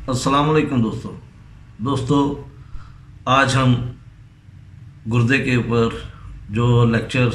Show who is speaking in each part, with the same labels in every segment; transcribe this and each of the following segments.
Speaker 1: السلام علیکم دوستو آج ہم گردے کے اوپر جو لیکچر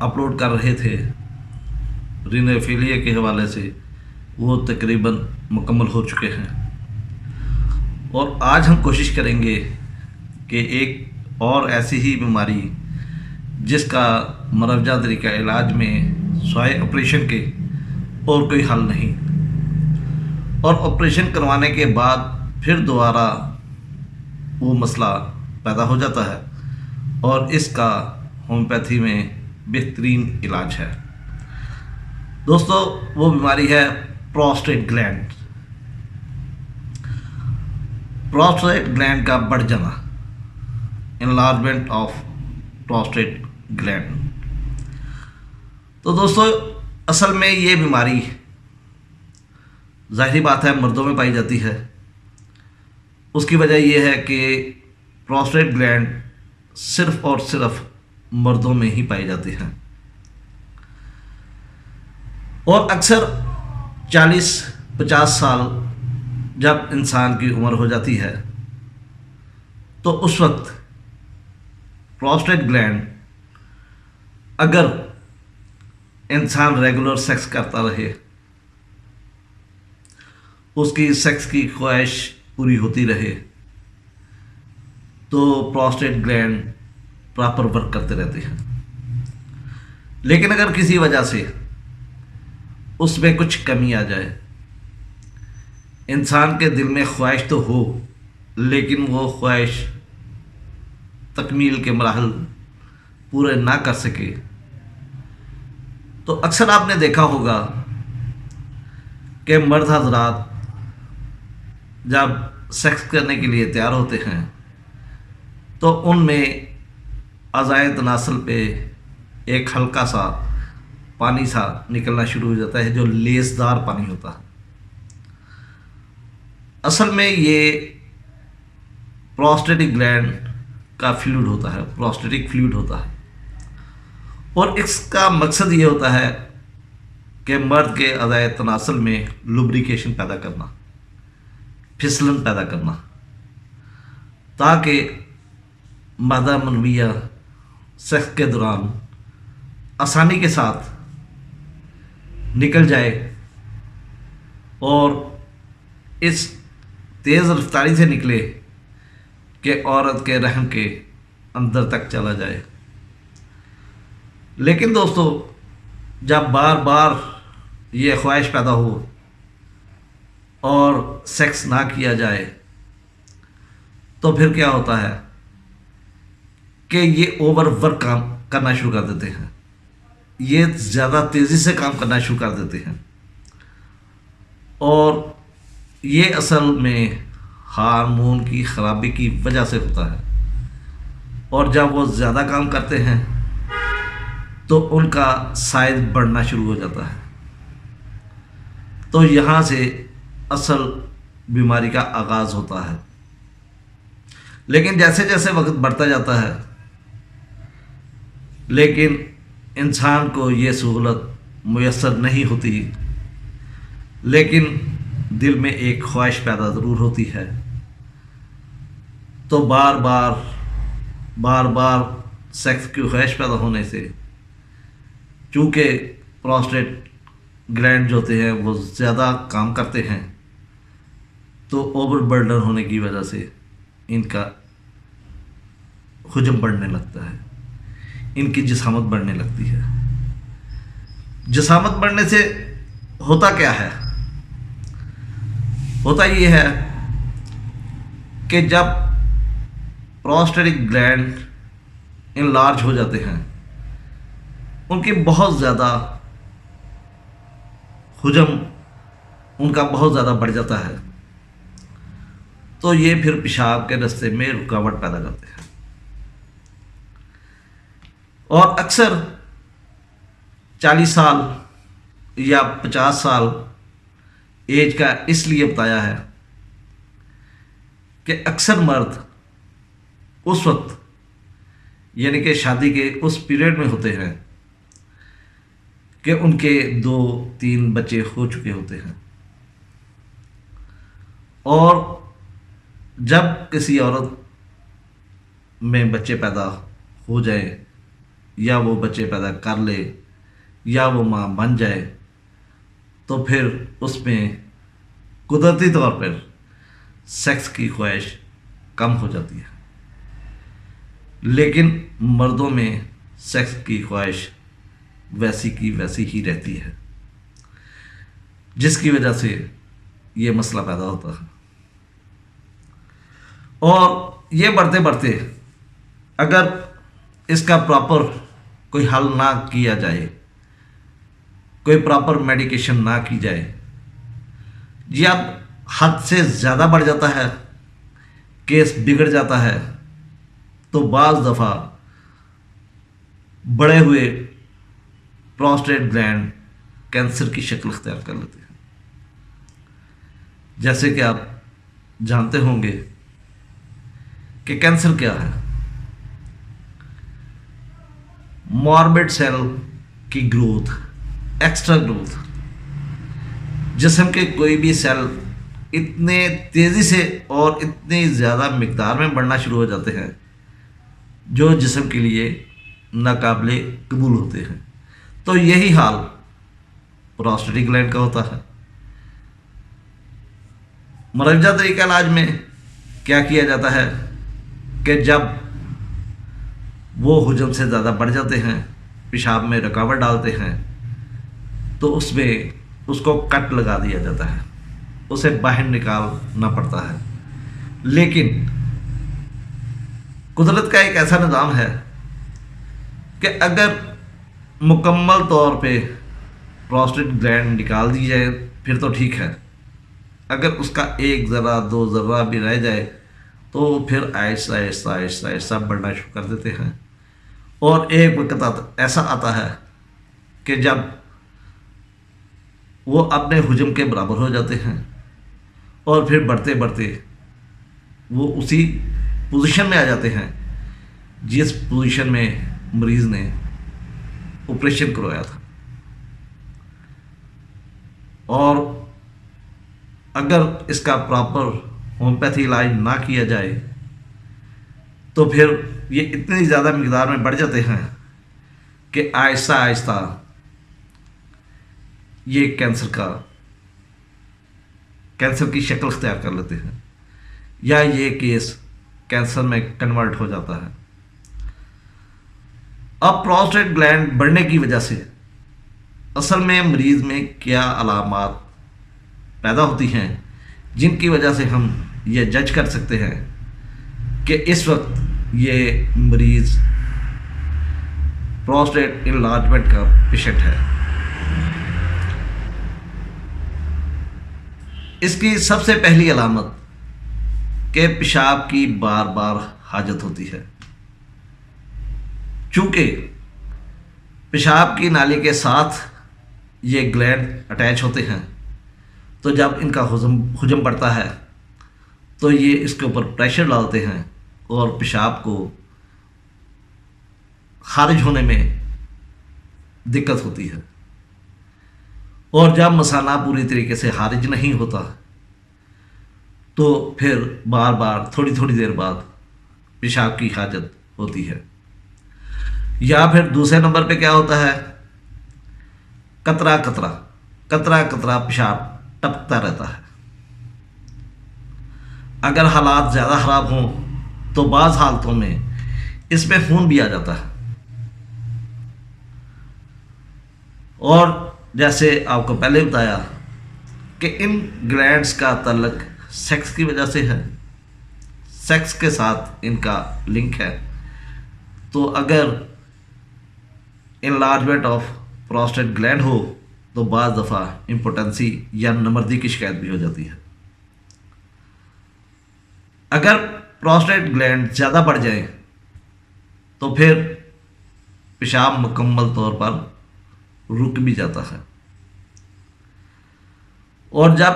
Speaker 1: اپلوڈ کر رہے تھے رینوفیلیا کے حوالے سے وہ تقریباً مکمل ہو چکے ہیں، اور آج ہم کوشش کریں گے کہ ایک اور ایسی ہی بیماری جس کا مروجہ طریقہ علاج میں سوائے آپریشن کے اور کوئی حل نہیں، اور آپریشن کروانے کے بعد پھر دوبارہ وہ مسئلہ پیدا ہو جاتا ہے، اور اس کا ہومیوپیتھی میں بہترین علاج ہے۔ دوستو، وہ بیماری ہے پروسٹیٹ گلینڈ۔ پروسٹیٹ گلینڈ کا بڑھ جانا، انلارجمنٹ آف پروسٹیٹ گلینڈ۔ تو دوستو، اصل میں یہ بیماری ظاہری بات ہے مردوں میں پائی جاتی ہے۔ اس کی وجہ یہ ہے کہ پروسٹیٹ گلینڈ صرف اور صرف مردوں میں ہی پائی جاتی ہے، اور اکثر 40-50 سال جب انسان کی عمر ہو جاتی ہے تو اس وقت پروسٹیٹ گلینڈ، اگر انسان ریگولر سیکس کرتا رہے، اس کی سیکس کی خواہش پوری ہوتی رہے، تو پروسٹیٹ گلینڈ پراپر ورک کرتے رہتے ہیں۔ لیکن اگر کسی وجہ سے اس میں کچھ کمی آ جائے، انسان کے دل میں خواہش تو ہو لیکن وہ خواہش تکمیل کے مراحل پورے نہ کر سکے، تو اکثر آپ نے دیکھا ہوگا کہ مرد حضرات جب سیکس کرنے کے لیے تیار ہوتے ہیں تو ان میں اعضائے تناسل پہ ایک ہلکا سا پانی سا نکلنا شروع ہو جاتا ہے، جو لیسدار پانی ہوتا ہے۔ اصل میں یہ پروسٹیٹک گلینڈ کا فلوئڈ ہوتا ہے، پروسٹیٹک فلوئڈ ہوتا ہے، اور اس کا مقصد یہ ہوتا ہے کہ مرد کے اعضائے تناسل میں لوبریکیشن پیدا کرنا، پھسلن پیدا کرنا، تاکہ مادہ منویہ سیکس کے دوران آسانی کے ساتھ نکل جائے، اور اس تیز رفتاری سے نکلے کہ عورت کے رحم کے اندر تک چلا جائے۔ لیکن دوستو، جب بار بار یہ خواہش پیدا ہو اور سیکس نہ کیا جائے تو پھر کیا ہوتا ہے کہ یہ اوور ورک کام کرنا شروع کر دیتے ہیں، یہ زیادہ تیزی سے کام کرنا شروع کر دیتے ہیں، اور یہ اصل میں ہارمون کی خرابی کی وجہ سے ہوتا ہے، اور جب وہ زیادہ کام کرتے ہیں تو ان کا سائز بڑھنا شروع ہو جاتا ہے۔ تو یہاں سے اصل بیماری کا آغاز ہوتا ہے۔ لیکن جیسے جیسے وقت بڑھتا جاتا ہے، لیکن انسان کو یہ سہولت میسر نہیں ہوتی، لیکن دل میں ایک خواہش پیدا ضرور ہوتی ہے، تو بار بار سیکس کی خواہش پیدا ہونے سے، چونکہ پروسٹیٹ گلینڈ جو ہوتے ہیں وہ زیادہ کام کرتے ہیں، تو اوور برڈن ہونے کی وجہ سے ان کا حجم بڑھنے لگتا ہے، ان کی جسامت بڑھنے لگتی ہے۔ جسامت بڑھنے سے ہوتا کیا ہے؟ ہوتا یہ ہے کہ جب پروسٹیٹک گلینڈ انلارج ہو جاتے ہیں، ان کی بہت زیادہ حجم ان کا بہت زیادہ بڑھ جاتا ہے، تو یہ پھر پیشاب کے راستے میں رکاوٹ پیدا کرتے ہیں، اور اکثر 40 سال یا 50 سال ایج کا اس لیے بتایا ہے کہ اکثر مرد اس وقت، یعنی کہ شادی کے اس پیریڈ میں ہوتے ہیں کہ ان کے 2-3 بچے ہو چکے ہوتے ہیں، اور جب کسی عورت میں بچے پیدا ہو جائیں یا وہ بچے پیدا کر لے یا وہ ماں بن جائے تو پھر اس میں قدرتی طور پر سیکس کی خواہش کم ہو جاتی ہے، لیکن مردوں میں سیکس کی خواہش ویسی کی ویسی ہی رہتی ہے، جس کی وجہ سے یہ مسئلہ پیدا ہوتا ہے۔ اور یہ بڑھتے بڑھتے اگر اس کا پراپر کوئی حل نہ کیا جائے، کوئی پراپر میڈیکیشن نہ کی جائے، یا حد سے زیادہ بڑھ جاتا ہے، کیس بگڑ جاتا ہے، تو بعض دفعہ بڑے ہوئے پروسٹیٹ گلینڈ کینسر کی شکل اختیار کر لیتے ہیں۔ جیسے کہ آپ جانتے ہوں گے کہ کینسر کیا ہے؟ ماربڈ سیل کی گروتھ، ایکسٹرا گروتھ، جسم کے کوئی بھی سیل اتنے تیزی سے اور اتنی زیادہ مقدار میں بڑھنا شروع ہو جاتے ہیں جو جسم کے لیے ناقابل قبول ہوتے ہیں۔ تو یہی حال پروسٹیٹ گلینڈ کا ہوتا ہے۔ مروجہ طریقہ علاج میں کیا کیا جاتا ہے کہ جب وہ حجم سے زیادہ بڑھ جاتے ہیں، پیشاب میں رکاوٹ ڈالتے ہیں، تو اس میں اس کو کٹ لگا دیا جاتا ہے، اسے باہر نکالنا پڑتا ہے۔ لیکن قدرت کا ایک ایسا نظام ہے کہ اگر مکمل طور پہ پروسٹیٹ گلینڈ نکال دی جائے پھر تو ٹھیک ہے، اگر اس کا ایک ذرہ دو ذرہ بھی رہ جائے تو پھر آہستہ آہستہ آہستہ آہستہ بڑھنا شروع کر دیتے ہیں، اور ایک وقت ایسا آتا ہے کہ جب وہ اپنے حجم کے برابر ہو جاتے ہیں، اور پھر بڑھتے بڑھتے وہ اسی پوزیشن میں آ جاتے ہیں جس پوزیشن میں مریض نے آپریشن کروایا تھا۔ اور اگر اس کا پراپر ہومیوپیتھی علاج نہ کیا جائے تو پھر یہ اتنی زیادہ مقدار میں بڑھ جاتے ہیں کہ آہستہ آہستہ یہ کینسر کی شکل اختیار کر لیتے ہیں، یا یہ کیس کینسر میں کنورٹ ہو جاتا ہے۔ اب پروسٹیٹ گلینڈ بڑھنے کی وجہ سے اصل میں مریض میں کیا علامات پیدا ہوتی ہیں جن کی وجہ سے ہم یہ جج کر سکتے ہیں کہ اس وقت یہ مریض پروسٹیٹ انلارجمنٹ کا پیشنٹ ہے۔ اس کی سب سے پہلی علامت کہ پیشاب کی بار بار حاجت ہوتی ہے۔ چونکہ پیشاب کی نالی کے ساتھ یہ گلینڈ اٹیچ ہوتے ہیں، تو جب ان کا حجم بڑھتا ہے تو یہ اس کے اوپر پریشر ڈالتے ہیں اور پیشاب کو خارج ہونے میں دقت ہوتی ہے، اور جب مثانہ پوری طریقے سے خارج نہیں ہوتا تو پھر بار بار تھوڑی تھوڑی دیر بعد پیشاب کی حاجت ہوتی ہے۔ یا پھر دوسرے نمبر پہ کیا ہوتا ہے؟ قطرہ قطرہ پیشاب ٹپکتا رہتا ہے۔ اگر حالات زیادہ خراب ہوں تو بعض حالتوں میں اس میں خون بھی آ جاتا ہے، اور جیسے آپ کو پہلے بتایا کہ ان گلینڈز کا تعلق سیکس کی وجہ سے ہے، سیکس کے ساتھ ان کا لنک ہے۔ تو اگر انلارجمنٹ آف پروسٹیٹ گلینڈ ہو تو بعض دفعہ امپوٹنسی یا نمردی کی شکایت بھی ہو جاتی ہے۔ اگر پروسٹیٹ گلینڈ زیادہ بڑھ جائے تو پھر پیشاب مکمل طور پر رک بھی جاتا ہے، اور جب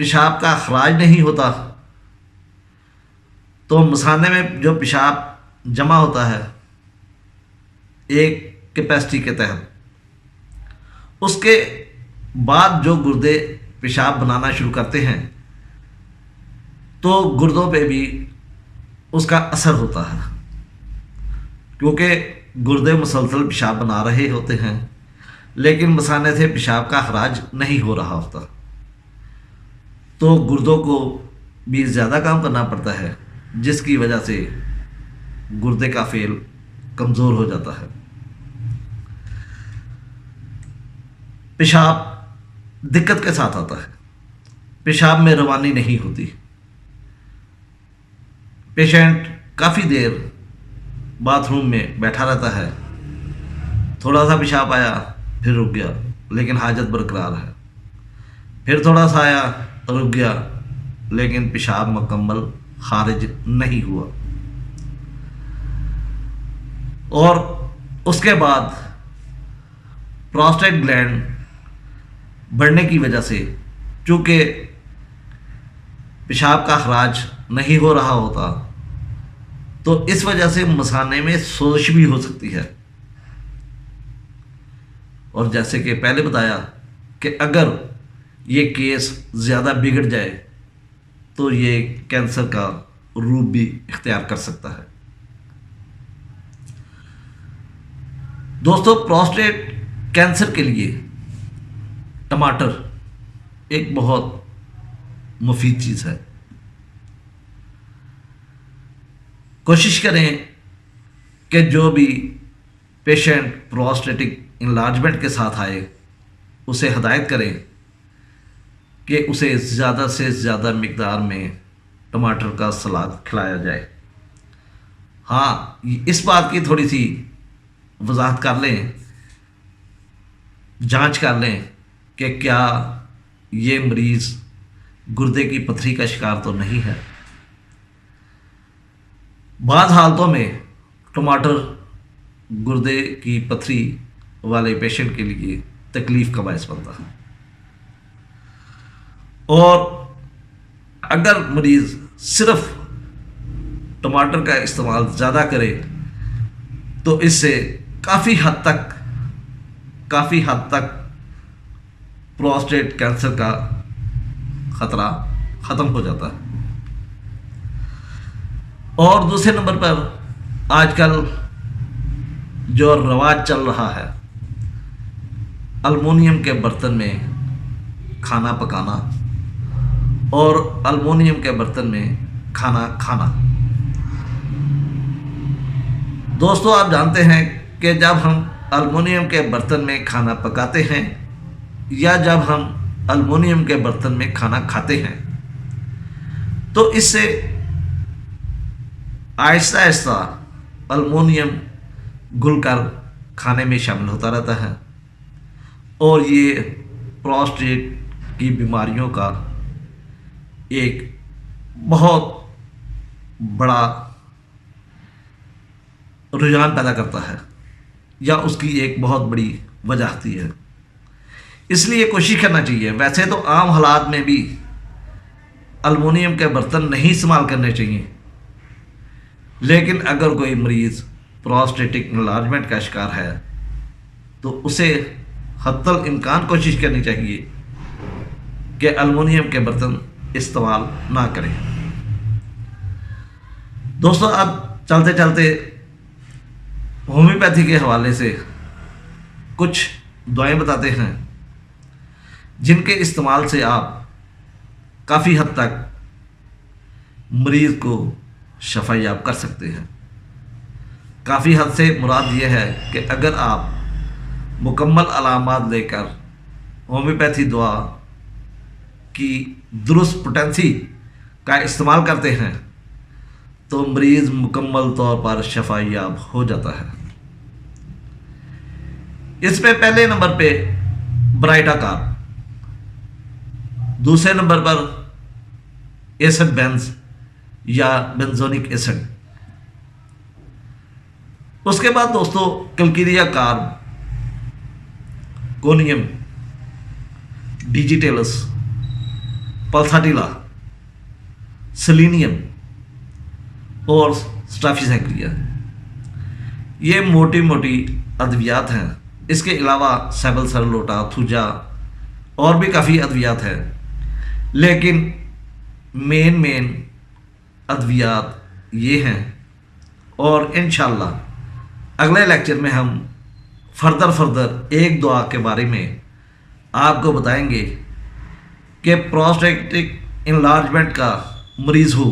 Speaker 1: پیشاب کا اخراج نہیں ہوتا تو مثانے میں جو پیشاب جمع ہوتا ہے ایک کیپیسٹی کے تحت، اس کے بعد جو گردے پیشاب بنانا شروع کرتے ہیں تو گردوں پہ بھی اس کا اثر ہوتا ہے، کیونکہ گردے مسلسل پیشاب بنا رہے ہوتے ہیں لیکن مثانے سے پیشاب کا اخراج نہیں ہو رہا ہوتا، تو گردوں کو بھی زیادہ کام کرنا پڑتا ہے، جس کی وجہ سے گردے کا فعل کمزور ہو جاتا ہے۔ پیشاب دقت کے ساتھ آتا ہے، پیشاب میں روانی نہیں ہوتی، پیشنٹ کافی دیر باتھ روم میں بیٹھا رہتا ہے، تھوڑا سا پیشاب آیا پھر رک گیا لیکن حاجت برقرار ہے، پھر تھوڑا سا آیا رک گیا لیکن پیشاب مکمل خارج نہیں ہوا، اور اس کے بعد پراسٹیٹ گلینڈ بڑھنے کی وجہ سے چونکہ پیشاب کا اخراج نہیں ہو رہا ہوتا تو اس وجہ سے مثانے میں سوزش بھی ہو سکتی ہے، اور جیسے کہ پہلے بتایا کہ اگر یہ کیس زیادہ بگڑ جائے تو یہ کینسر کا روپ بھی اختیار کر سکتا ہے۔ دوستو، پراسٹیٹ کینسر کے لیے ٹماٹر ایک بہت مفید چیز ہے۔ کوشش کریں کہ جو بھی پیشنٹ پراسٹیٹک انلارجمنٹ کے ساتھ آئے اسے ہدایت کریں کہ اسے زیادہ سے زیادہ مقدار میں ٹماٹر کا سلاد کھلایا جائے۔ ہاں، اس بات کی تھوڑی سی وضاحت کر لیں، جانچ کر لیں کہ کیا یہ مریض گردے کی پتھری کا شکار تو نہیں ہے۔ بعض حالتوں میں ٹماٹر گردے کی پتھری والے پیشنٹ کے لیے تکلیف کا باعث بنتا ہے، اور اگر مریض صرف ٹماٹر کا استعمال زیادہ کرے تو اس سے کافی حد تک پراسٹیٹ کینسر کا خطرہ ختم ہو جاتا ہے۔ اور دوسرے نمبر پر آج کل جو رواج چل رہا ہے المونیم کے برتن میں کھانا پکانا اور المونیم کے برتن میں کھانا کھانا۔ دوستو، آپ جانتے ہیں کہ جب ہم المونیم کے برتن میں کھانا پکاتے ہیں یا جب ہم المونیم کے برتن میں کھانا کھاتے ہیں تو اس سے آہستہ آہستہ المونیم گل کر کھانے میں شامل ہوتا رہتا ہے، اور یہ پراسٹیٹ کی بیماریوں کا ایک بہت بڑا رجحان پیدا کرتا ہے، یا اس کی ایک بہت بڑی وجہ ہوتی ہے۔ اس لیے کوشش کرنا چاہیے، ویسے تو عام حالات میں بھی المونیم کے برتن نہیں استعمال کرنے چاہیے، لیکن اگر کوئی مریض پراسٹیٹک انلارجمنٹ کا شکار ہے تو اسے حتی الامکان کوشش کرنی چاہیے کہ المونیم کے برتن استعمال نہ کریں۔ دوستو، اب چلتے چلتے ہومیوپیتھی کے حوالے سے کچھ دعائیں بتاتے ہیں جن کے استعمال سے آپ کافی حد تک مریض کو شفا یاب کر سکتے ہیں۔ کافی حد سے مراد یہ ہے کہ اگر آپ مکمل علامات لے کر ہومیوپیتھی دعا کی درست پوٹینسی کا استعمال کرتے ہیں تو مریض مکمل طور پر شفا یاب ہو جاتا ہے۔ اس میں پہلے نمبر پہ برائٹا کار، دوسرے نمبر پر ایسڈ بینز یا بینزونک ایسڈ، اس کے بعد دوستو کلکیریا کارب، کونیم، ڈیجیٹیلس، پلساٹیلا، سلینیم اور سٹافیسیکلیا، یہ موٹی موٹی ادویات ہیں۔ اس کے علاوہ سیبل سرلوٹا، تھوجا اور بھی کافی ادویات ہیں، لیکن مین ادویات یہ ہیں، اور انشاءاللہ اگلے لیکچر میں ہم فردر ایک دعا کے بارے میں آپ کو بتائیں گے کہ پروسٹیٹک انلارجمنٹ کا مریض ہو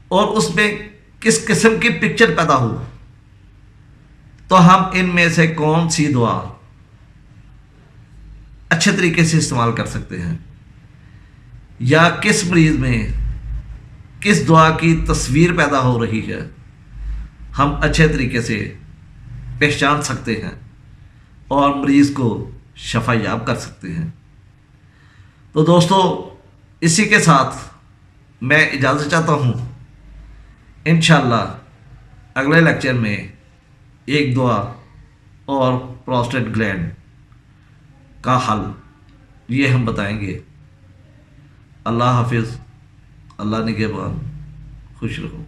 Speaker 1: اور اس میں کس قسم کی پکچر پیدا ہو، تو ہم ان میں سے کون سی دعا اچھے طریقے سے استعمال کر سکتے ہیں، یا کس مریض میں کس دعا کی تصویر پیدا ہو رہی ہے، ہم اچھے طریقے سے پہچان سکتے ہیں اور مریض کو شفا یاب کر سکتے ہیں۔ تو دوستو، اسی کے ساتھ میں اجازت چاہتا ہوں۔ انشاءاللہ اگلے لیکچر میں ایک دعا اور پروسٹیٹ گلینڈ کا حل یہ ہم بتائیں گے۔ اللہ حافظ، اللہ نگہبان، خوش رہو۔